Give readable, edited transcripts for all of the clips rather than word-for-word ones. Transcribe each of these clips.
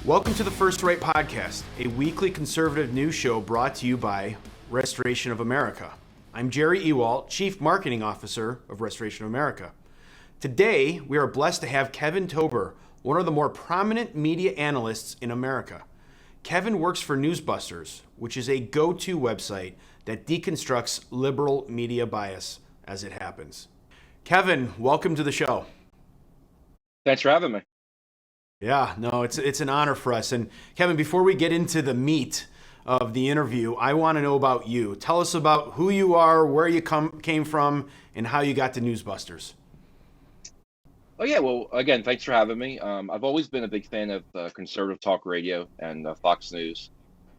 Welcome to the First Right Podcast, a weekly conservative news show brought to you by Restoration of America. I'm Jerry Ewalt, Chief Marketing Officer of Restoration of America. Today, we are blessed to have Kevin Tober, one of the more prominent media analysts in America. Kevin works for NewsBusters, which is a go-to website that deconstructs liberal media bias as it happens. Kevin, welcome to the show. Thanks for having me. Yeah, no, it's an honor for us. And Kevin, before we get into the meat of the interview, I want to know about you. Tell us about who you are, where you came from, and how you got to NewsBusters. Oh yeah, well, again, thanks for having me. I've always been a big fan of conservative talk radio and Fox News.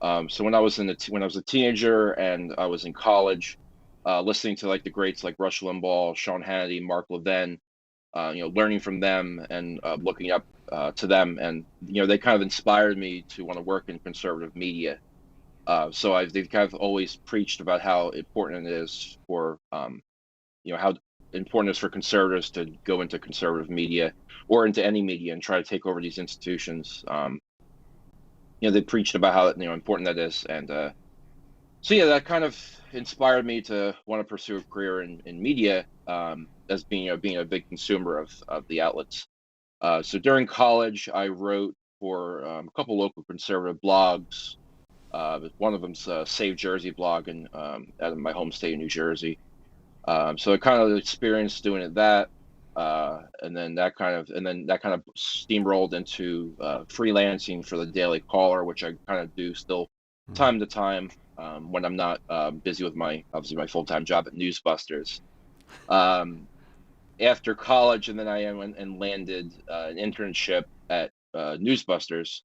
So when I was a teenager and I was in college, listening to like the greats like Rush Limbaugh, Sean Hannity, Mark Levin, learning from them and looking up to them, and they kind of inspired me to want to work in conservative media. So they've kind of always preached about how important it is for how important it is for conservatives to go into conservative media or into any media and try to take over these institutions. They preached about how important that is, and so yeah, that kind of inspired me to want to pursue a career in media, as being a big consumer of the outlets. So during college, I wrote for a couple local conservative blogs. One of them's Save Jersey blog out of my home state of New Jersey. So I kind of experienced doing it and then that kind of steamrolled into freelancing for the Daily Caller, which I kind of do still time to time when I'm not busy with my full-time job at NewsBusters. After college, and then I went and landed an internship at NewsBusters,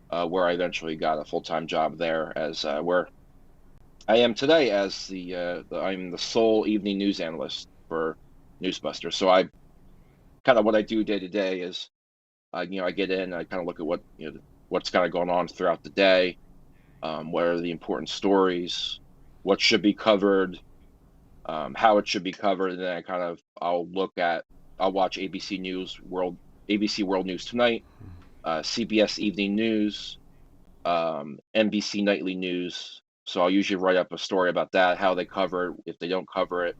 where I eventually got a full-time job there, as where I am today as I'm the sole evening news analyst for NewsBusters. So what I do day to day is, I get in, I kind of look at what's kind of going on throughout the day, what are the important stories, what should be covered, how it should be covered, and then I'll watch ABC World News Tonight, CBS Evening News, NBC Nightly News. So I'll usually write up a story about that, how they cover it, if they don't cover it,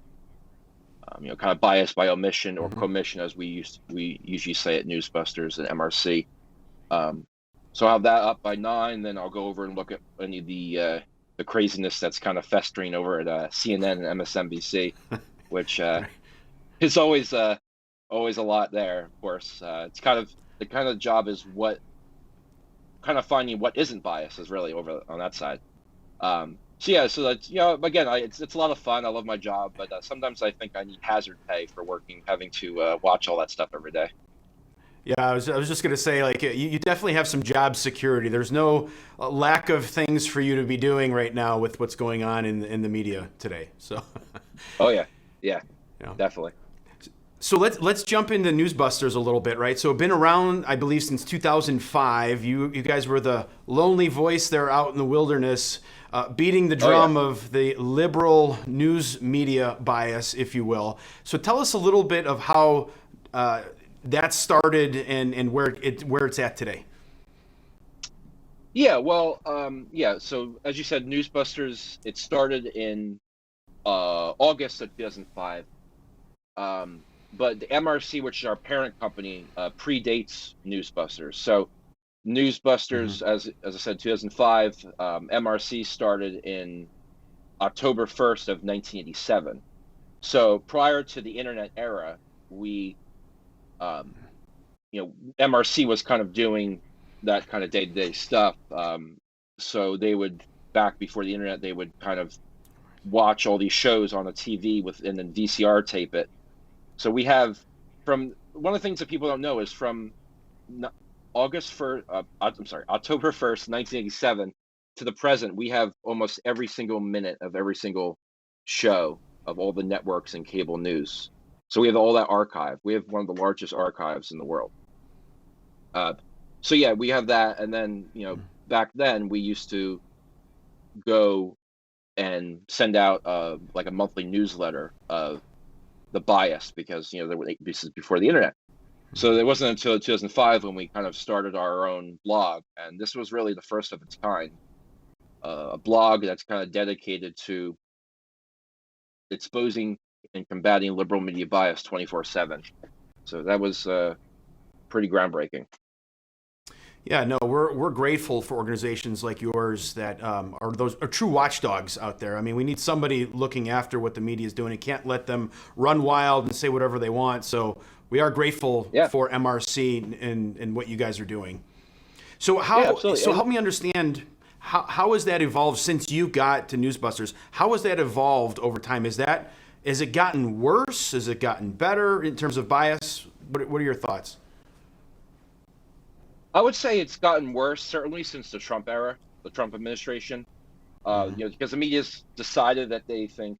kind of bias by omission or commission, as we usually say at NewsBusters and MRC. So I'll have that up by 9, then I'll go over and look at any of the craziness that's kind of festering over at CNN and MSNBC, which is always a lot there. Of course, it's kind of the kind of job is finding what isn't bias is really over on that side. So that's, again, it's a lot of fun. I love my job, but sometimes I think I need hazard pay for having to watch all that stuff every day. Yeah, I was just going to say, like, you definitely have some job security. There's no lack of things for you to be doing right now with what's going on in the media today. So. Oh yeah, definitely. So let's jump into NewsBusters a little bit, right? So been around, I believe, since 2005. You guys were the lonely voice there out in the wilderness, beating the drum of the liberal news media bias, if you will. So tell us a little bit of how that started and where it's at today. Yeah, well, so as you said, NewsBusters, it started in August of 2005. But the MRC, which is our parent company, predates NewsBusters. So NewsBusters, as I said, 2005, MRC started in October 1st of 1987. So prior to the internet era, we, MRC was kind of doing that kind of day-to-day stuff. So they would, back before the internet, they would kind of watch all these shows on a TV and then VCR tape it. So we have, from one of the things that people don't know is from October 1st, 1987 to the present, we have almost every single minute of every single show of all the networks and cable news. So we have all that archive. We have one of the largest archives in the world. So yeah, we have that. And then, back then we used to go and send out like a monthly newsletter of the bias, because this is before the internet. So it wasn't until 2005 when we kind of started our own blog, and this was really the first of its kind, a blog that's kind of dedicated to exposing and combating liberal media bias 24/7. So that was pretty groundbreaking. Yeah, no, we're grateful for organizations like yours that are true watchdogs out there. I mean, we need somebody looking after what the media is doing. It can't let them run wild and say whatever they want. So we are grateful for MRC and what you guys are doing. So help me understand how has that evolved since you got to NewsBusters? How has that evolved over time? Has it gotten worse? Has it gotten better in terms of bias? What are your thoughts? I would say it's gotten worse, certainly since the Trump era, the Trump administration. Because the media's decided that they think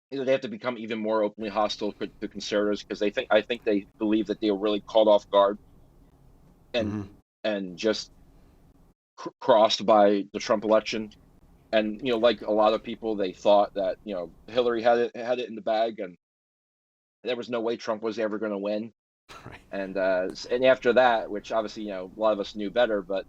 they have to become even more openly hostile to conservatives because I think they believe that they were really caught off guard and just crossed by the Trump election. And like a lot of people, they thought that Hillary had it in the bag, and there was no way Trump was ever going to win. Right. And after that, which obviously a lot of us knew better, but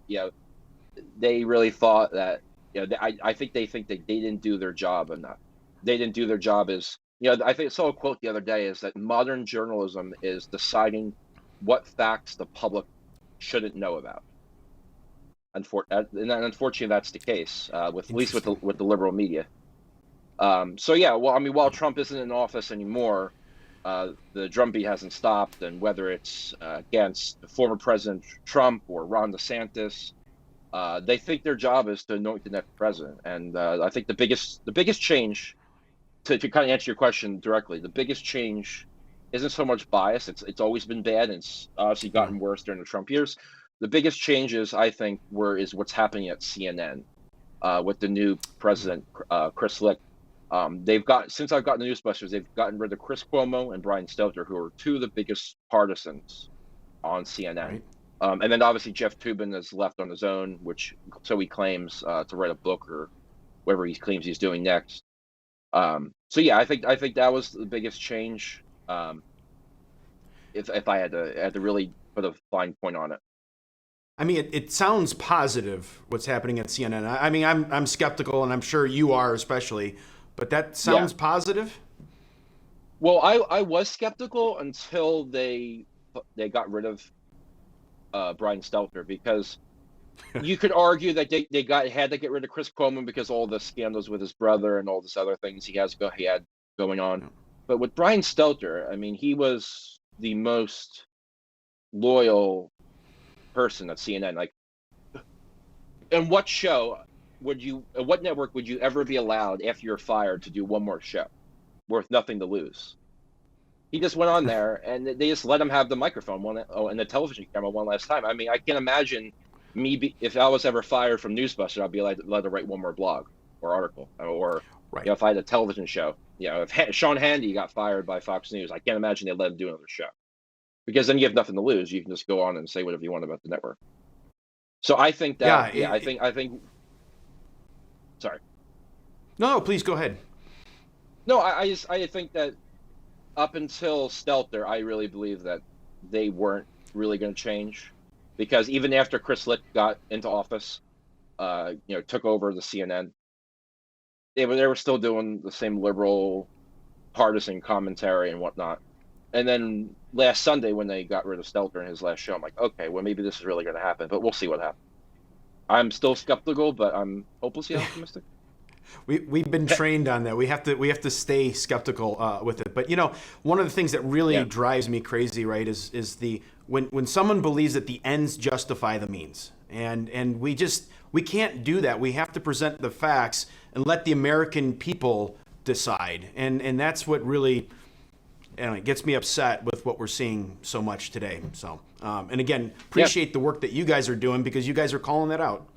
they really thought that I think they didn't do their job enough. They didn't do their job as I think I saw a quote the other day is that modern journalism is deciding what facts the public shouldn't know about. And unfortunately, that's the case with at least with the liberal media. So yeah, well, I mean, while Trump isn't in office anymore, the drumbeat hasn't stopped, and whether it's against former President Trump or Ron DeSantis, they think their job is to anoint the next president. And I think the biggest change, to kind of answer your question directly, the biggest change isn't so much bias. It's always been bad, and it's obviously gotten worse during the Trump years. The biggest changes, I think, is what's happening at CNN with the new president, Chris Licht. Since I've gotten the NewsBusters, they've gotten rid of Chris Cuomo and Brian Stelter, who are two of the biggest partisans on CNN. Right. And then obviously Jeff Toobin has left on his own, so he claims to write a book or whatever he claims he's doing next. So yeah, I think that was the biggest change. If I had to really put a fine point on it. I mean, it sounds positive what's happening at CNN. I mean, I'm skeptical, and I'm sure you are especially. But that sounds positive? Well, I was skeptical until they got rid of Brian Stelter, because you could argue that they had to get rid of Chris Cuomo because all the scandals with his brother and all this other things he had going on. But with Brian Stelter, I mean, he was the most loyal person at CNN. Like, in what network would you ever be allowed after you're fired to do one more show worth nothing to lose? He just went on there and they just let him have the microphone and the television camera one last time. I mean, I can't imagine if I was ever fired from NewsBusters, I'd be allowed to write one more blog or article, or if I had a television show. If Sean Hannity got fired by Fox News, I can't imagine they'd let him do another show, because then you have nothing to lose. You can just go on and say whatever you want about the network. So I think that I think. Sorry. No, please go ahead. No, I think that up until Stelter, I really believe that they weren't really going to change, because even after Chris Licht got into office, took over the CNN, they were still doing the same liberal, partisan commentary and whatnot. And then last Sunday, when they got rid of Stelter in his last show, I'm like, okay, well, maybe this is really going to happen, but we'll see what happens. I'm still skeptical, but I'm hopelessly optimistic. We've been trained on that. We have to stay skeptical with it. But one of the things that really drives me crazy, right, is when someone believes that the ends justify the means, and we can't do that. We have to present the facts and let the American people decide, and that's what really it gets me upset with what we're seeing so much today. So, and again, appreciate the work that you guys are doing, because you guys are calling that out.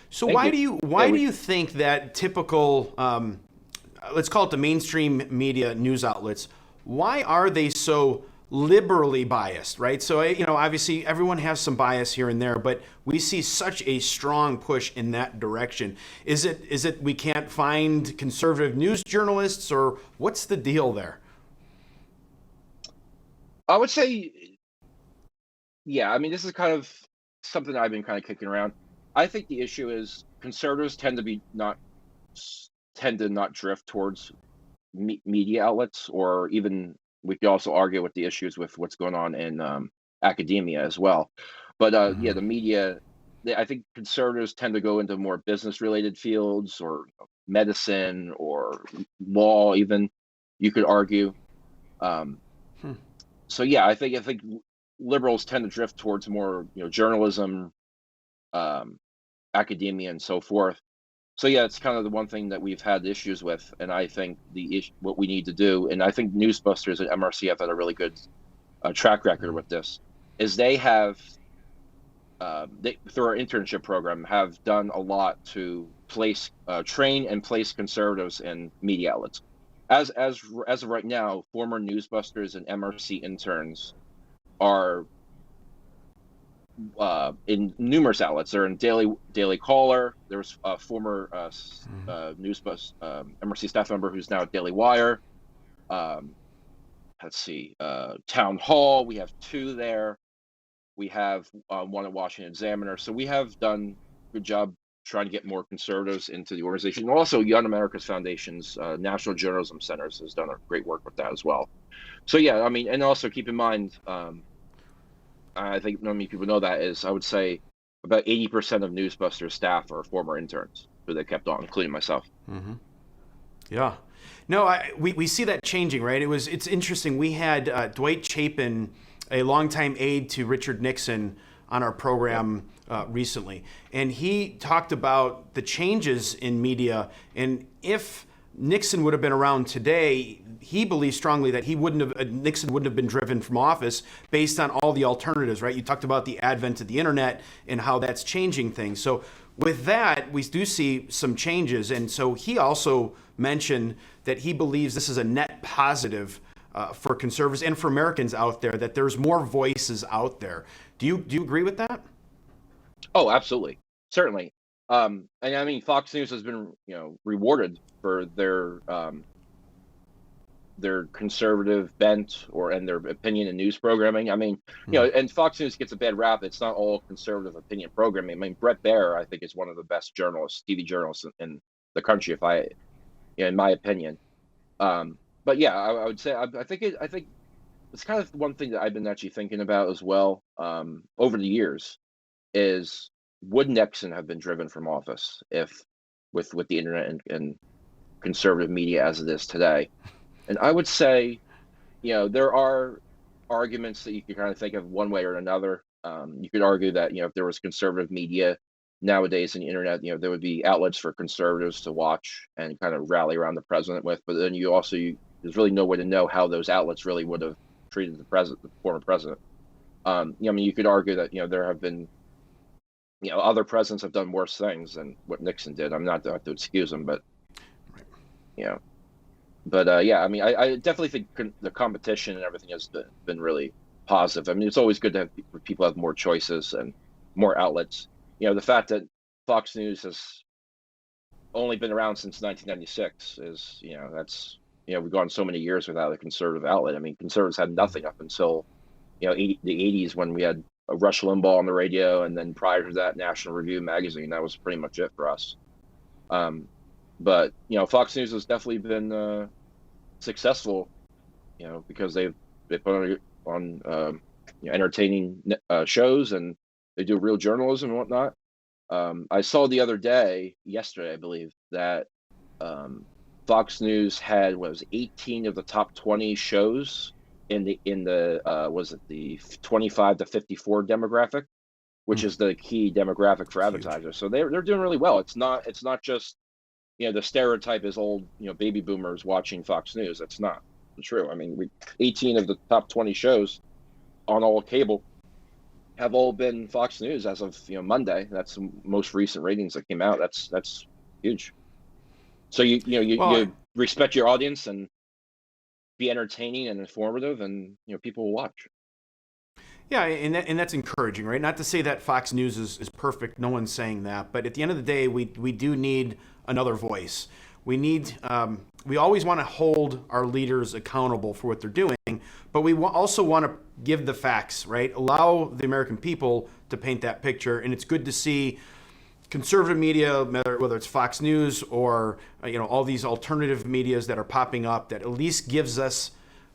So why do you think that typical, let's call it the mainstream media news outlets, why are they so liberally biased, right? So, obviously everyone has some bias here and there, but we see such a strong push in that direction. Is it we can't find conservative news journalists, or what's the deal there? I would say, yeah. I mean, this is kind of something I've been kind of kicking around. I think the issue is conservatives tend to not drift towards media outlets, or even we could also argue with the issues with what's going on in academia as well. But yeah, Hmm. the media, I think conservatives tend to go into more business related fields, or medicine, or law, even you could argue. Um, Hmm. so yeah, I think liberals tend to drift towards more journalism, um, academia, and so forth. So yeah, it's kind of the one thing that we've had issues with, and I think what we need to do, and I think NewsBusters and MRC have had a really good track record with this, is they have they through our internship program have done a lot to train and place conservatives in media outlets. As of right now, former NewsBusters and MRC interns are in numerous outlets. They're in Daily Caller. There's a former MRC staff member who's now at Daily Wire. Um, let's see, Town Hall. We have two there. We have one at Washington Examiner. So we have done a good job trying to get more conservatives into the organization. And also, Young America's Foundation's National Journalism Centers has done a great work with that as well. So yeah, I mean, and also keep in mind, I think not many people know that is, I would say about 80% of NewsBusters staff are former interns who they kept on, including myself. Hmm. Yeah. No, we see that changing, right? It's interesting. We had Dwight Chapin, a longtime aide to Richard Nixon, on our Yep. program recently, and he talked about the changes in media, and if Nixon would have been around today, he believes strongly that Nixon wouldn't have been driven from office based on all the alternatives, right? You talked about the advent of the internet and how that's changing things. So with that, we do see some changes, and so he also mentioned that he believes this is a net positive for conservatives and for Americans out there, that there's more voices out there. Do you agree with that? Oh, absolutely, certainly. And I mean, Fox News has been rewarded for their conservative bent and their opinion in news programming. I mean, Hmm. and Fox News gets a bad rap. It's not all conservative opinion programming. I mean, Brett Baer, I think, is one of the best TV journalists in the country, in my opinion. But yeah, I would say I think it's kind of one thing that I've been actually thinking about as well, over the years, is would Nixon have been driven from office if with the internet and conservative media as it is today? And I would say, there are arguments that you could kind of think of one way or another. You could argue that, if there was conservative media nowadays in the internet, there would be outlets for conservatives to watch and kind of rally around the president with. But then there's really no way to know how those outlets really would have treated the former president. I mean, you could argue that, there have been, other presidents have done worse things than what Nixon did. I'm not to excuse him, but, you know, yeah, I mean, I definitely think the competition and everything has been really positive. I mean, it's always good to have people have more choices and more outlets. The fact that Fox News has only been around since 1996 is, we've gone so many years without a conservative outlet. I mean, conservatives had nothing up until, the 80s, when we had a Rush Limbaugh on the radio, and then prior to that, National Review magazine. That was pretty much it for us. Um, but Fox News has definitely been successful, because they put on entertaining shows, and they do real journalism and whatnot. I saw the other day, yesterday, I believe, that Fox News had 18 of the top 20 shows in the was it the 25 to 54 demographic, which Hmm. is the key demographic for It's huge. advertisers. So they're doing really well. It's not just the stereotype is old baby boomers watching Fox News. That's not true. I mean, 18 of the top 20 shows on all cable have all been Fox News as of Monday. That's the most recent ratings that came out. That's huge. So Well, you respect your audience and be entertaining and informative, and people will watch. yeah, and that's encouraging, right? Not to say that Fox News is perfect. No one's saying that. But at the end of the day, we do need another voice. We need we always want to hold our leaders accountable for what they're doing, but we also want to give the facts, right? Allow the American people to paint that picture, and it's good to see conservative media, whether it's Fox News or all these alternative medias that are popping up, that at least gives us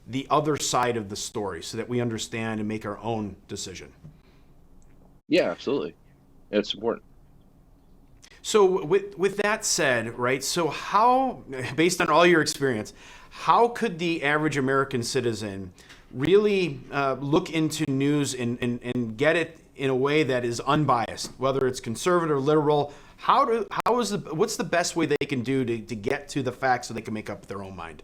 the other side of the story so that we understand and make our own decision. Yeah, absolutely. It's important. So with that said, right, so how, based on all your experience, how could the average American citizen really look into news and get it in a way that is unbiased, whether it's conservative or liberal? What's the best way they can do to get to the facts so they can make up their own mind?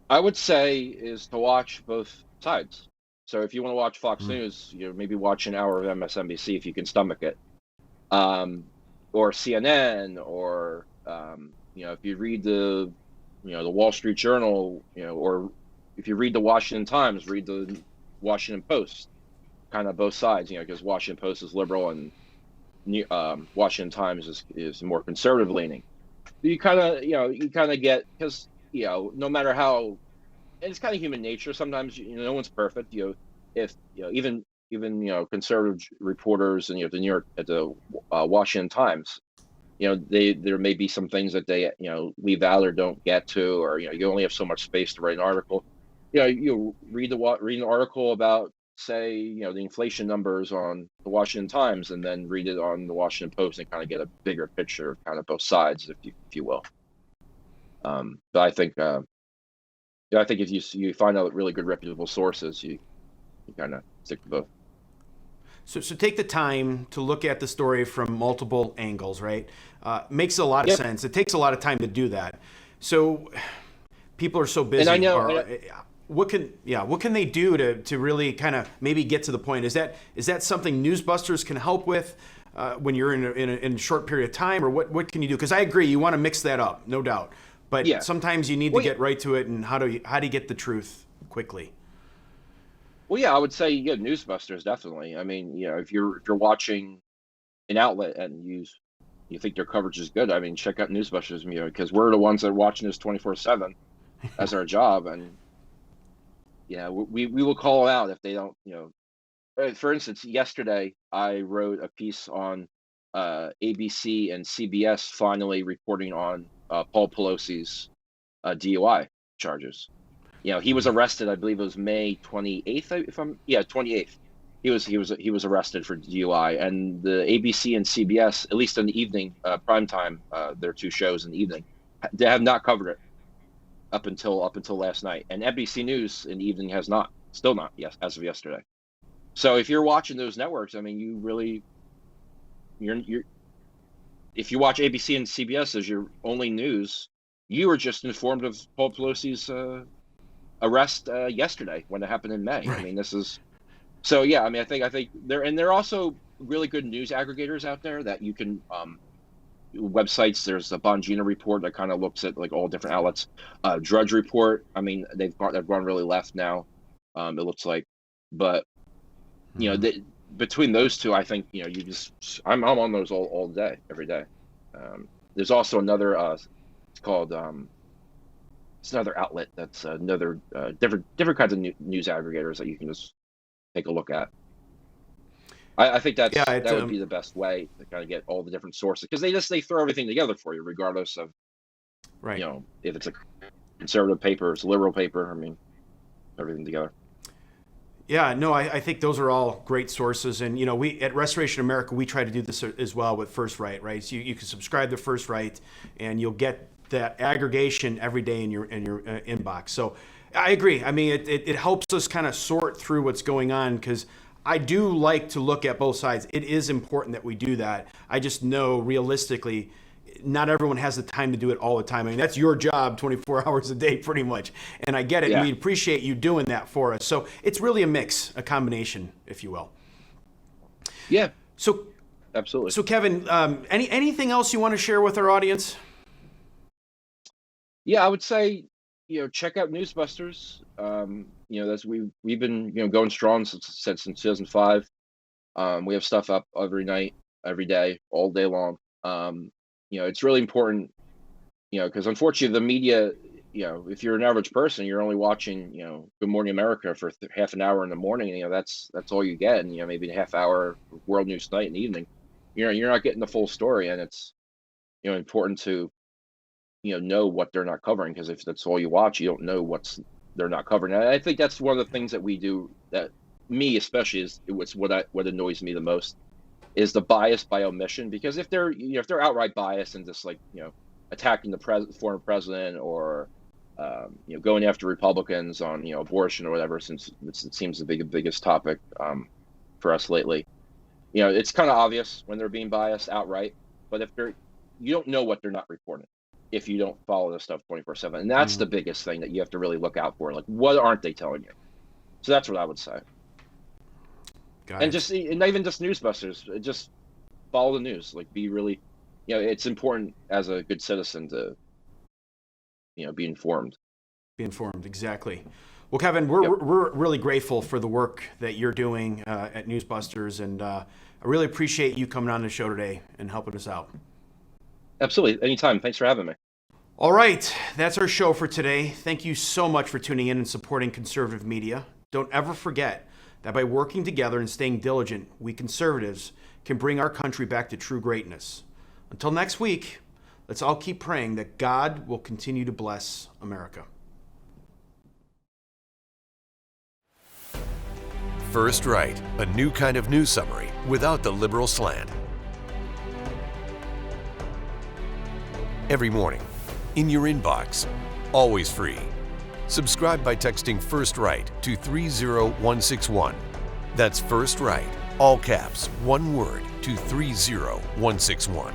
I would say is to watch both sides. So if you want to watch Fox News, maybe watch an hour of MSNBC if you can stomach it, or CNN, or if you read the Wall Street Journal, or if you read the Washington Times, read the Washington Post, kind of both sides, because Washington Post is liberal and Washington Times is more conservative leaning. You kind of get, because no matter how, and it's kind of human nature. Sometimes no one's perfect. If even conservative reporters and the New York at the Washington Times, there may be some things that they leave out or don't get to, or you only have so much space to write an article. You read an article about, say, the inflation numbers on the Washington Times, and then read it on the Washington Post and kind of get a bigger picture of kind of both sides, if you will. But I think if you find out really good reputable sources, you kind of stick to both. So take the time to look at the story from multiple angles, right? Makes a lot of sense. It takes a lot of time to do that. So people are so busy. And I know. What can they do to really kind of maybe get to the point? Is that something NewsBusters can help with when you're in a short period of time, or what can you do? Because I agree, you want to mix that up, no doubt. But sometimes you need to get right to it. And how do you get the truth quickly? Well, yeah, I would say NewsBusters definitely. I mean, if you're watching an outlet and you think their coverage is good, I mean, check out NewsBusters, because we're the ones that are watching this 24/7 as our job, and we will call out if they don't. For instance, yesterday I wrote a piece on ABC and CBS finally reporting on Paul Pelosi's DUI charges. He was arrested. I believe it was May 28th. 28th. He was arrested for DUI, and the ABC and CBS, at least in the evening, prime time, their two shows in the evening, they have not covered it up until last night. And NBC News in the evening has still not, yes, as of yesterday. So if you're watching those networks, I mean, if you watch ABC and CBS as your only news, you were just informed of Paul Pelosi's arrest yesterday when it happened in May. Right. I mean, this is so. Yeah, I mean, I think there are also really good news aggregators out there that you can websites. There's a Bongino report that kind of looks at like all different outlets. Drudge Report. I mean, they've gone really left now. It looks like, but between those two, I think I'm on those all day, every day. There's also another it's called it's another outlet that's another different kinds of news aggregators that you can just take a look at. I think that would be the best way to kind of get all the different sources, because they throw everything together for you, regardless of if it's a conservative paper, it's a liberal paper. I mean, everything together. Yeah, no, I think those are all great sources, and we at Restoration America, we try to do this as well with First Right, right? So you can subscribe to First Right, and you'll get that aggregation every day in your inbox. So I agree. I mean, it helps us kind of sort through what's going on, because I do like to look at both sides. It is important that we do that. I just know realistically, not everyone has the time to do it all the time. I mean, that's your job 24 hours a day, pretty much. And I get it. Yeah. We appreciate you doing that for us. So it's really a mix, a combination, if you will. Yeah. So absolutely. So Kevin, anything else you want to share with our audience? Yeah, I would say, check out NewsBusters. That's we've been going strong since 2005. We have stuff up every night, every day, all day long. it's really important, because unfortunately the media, if you're an average person, you're only watching, Good Morning America for half an hour in the morning. That's all you get, and maybe a half hour World News Tonight in the evening. You're not getting the full story, and it's important to know what they're not covering, because if that's all you watch, you don't know they're not covering. And I think that's one of the things that we do, that me especially, is what annoys me the most, is the bias by omission. Because if they're outright biased and just attacking the former president, or going after Republicans on abortion or whatever, since it seems the biggest topic for us lately, it's kind of obvious when they're being biased outright. But if you don't know what they're not reporting if you don't follow this stuff 24/7, and that's the biggest thing that you have to really look out for. Like, what aren't they telling you? So that's what I would say. And not even just NewsBusters, just follow the news. Like, be really, it's important as a good citizen to, be informed. Be informed, exactly. Well, Kevin, we're really grateful for the work that you're doing at NewsBusters, and I really appreciate you coming on the show today and helping us out. Absolutely, anytime. Thanks for having me. All right, that's our show for today. Thank you so much for tuning in and supporting conservative media. Don't ever forget that by working together and staying diligent, we conservatives can bring our country back to true greatness. Until next week, let's all keep praying that God will continue to bless America. First Right, a new kind of news summary without the liberal slant. Every morning, in your inbox, always free. Subscribe by texting First Right to 30161. That's First Right, all caps, one word, to 30161.